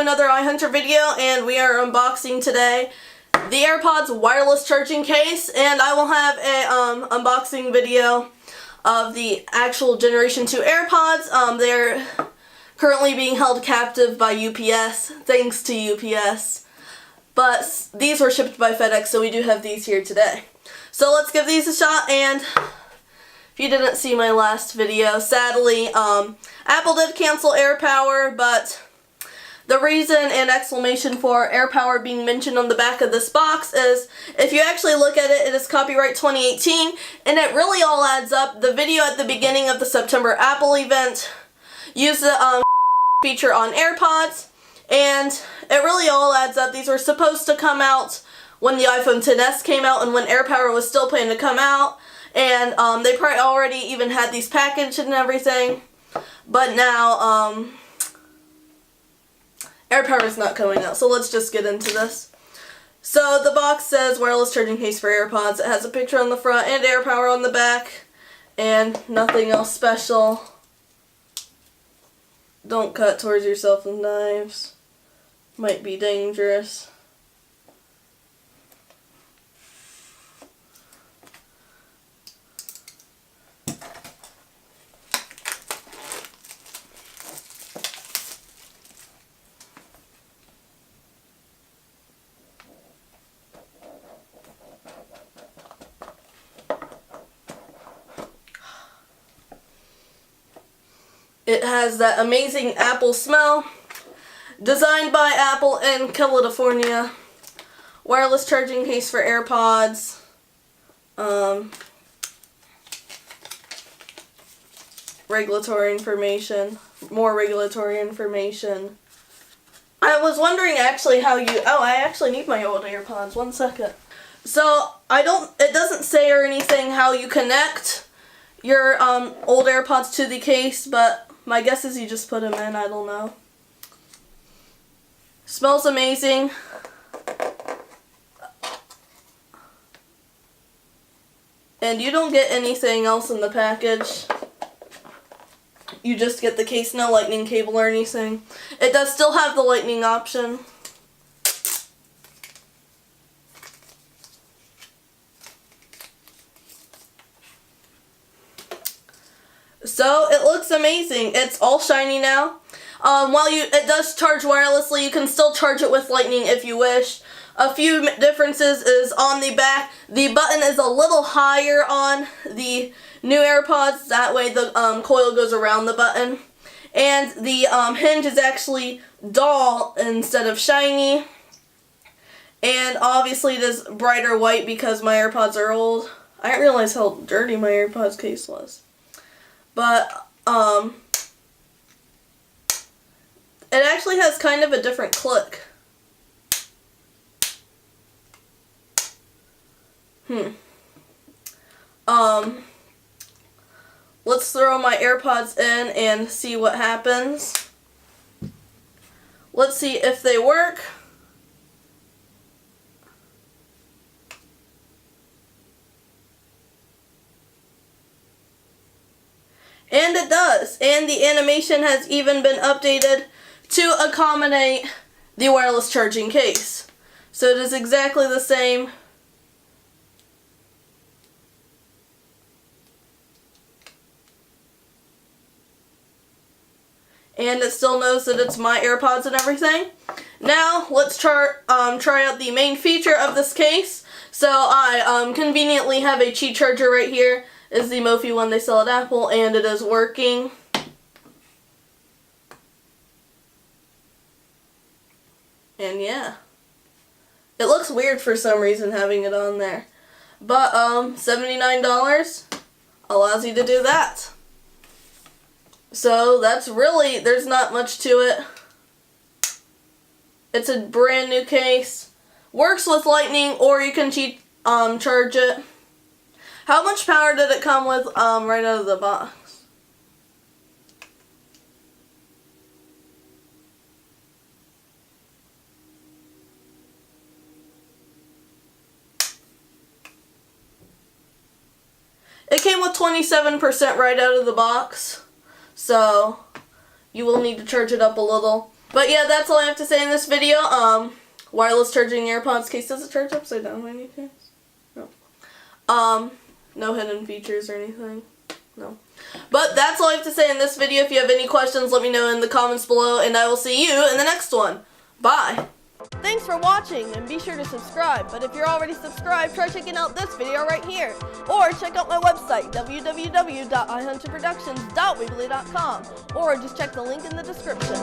another iHunter video, and we are unboxing today the AirPods wireless charging case, and I will have a unboxing video of the actual Generation 2 AirPods. They're currently being held captive by UPS, thanks to UPS, but these were shipped by FedEx, so we do have these here today. So let's give these a shot. And if you didn't see my last video, sadly, Apple did cancel AirPower, but the reason and explanation for AirPower being mentioned on the back of this box is, if you actually look at it, it is copyright 2018, and it really all adds up. The video at the beginning of the September Apple event used the feature on AirPods, and it really all adds up. These were supposed to come out when the iPhone XS came out and when AirPower was still planning to come out, and they probably already even had these packaged and everything, but now AirPower is not coming out. So let's just get into this. So the box says wireless charging case for AirPods. It has a picture on the front and AirPower on the back, and nothing else special. Don't cut towards yourself with knives. Might be dangerous. It has that amazing apple smell. Designed by Apple in California. Wireless charging case for AirPods. Regulatory information. More regulatory information. I was wondering actually how you... Oh, I actually need my old AirPods. 1 second. So, it doesn't say or anything how you connect your old AirPods to the case, but my guess is you just put them in. I don't know. Smells amazing. And you don't get anything else in the package. You just get the case, no lightning cable or anything. It does still have the lightning option. So it looks amazing. It's all shiny now. While it does charge wirelessly, you can still charge it with lightning if you wish. A few differences is on the back. The button is a little higher on the new AirPods. That way the coil goes around the button. And the hinge is actually dull instead of shiny. And obviously it is brighter white because my AirPods are old. I didn't realize how dirty my AirPods case was. But, it actually has kind of a different click. Let's throw my AirPods in and see what happens. Let's see if they work. And it does. And the animation has even been updated to accommodate the wireless charging case. So it is exactly the same. And it still knows that it's my AirPods and everything. Now, let's try out the main feature of this case. So I conveniently have a Qi charger right here. Is the Mophie one they sell at Apple, and it is working. And yeah, it looks weird for some reason having it on there, but $79 allows you to do that. So that's really, there's not much to it. It's a brand new case. Works with lightning, or you can charge it. How much power did it come with right out of the box? It came with 27% right out of the box, so you will need to charge it up a little. But yeah, that's all I have to say in this video. Wireless charging AirPods case. Does it charge upside down by any chance? No. No hidden features or anything. No. But that's all I have to say in this video. If you have any questions, let me know in the comments below, and I will see you in the next one. Bye! Thanks for watching, and be sure to subscribe. But if you're already subscribed, try checking out this video right here. Or check out my website, www.ihunterproductions.weebly.com. Or just check the link in the description.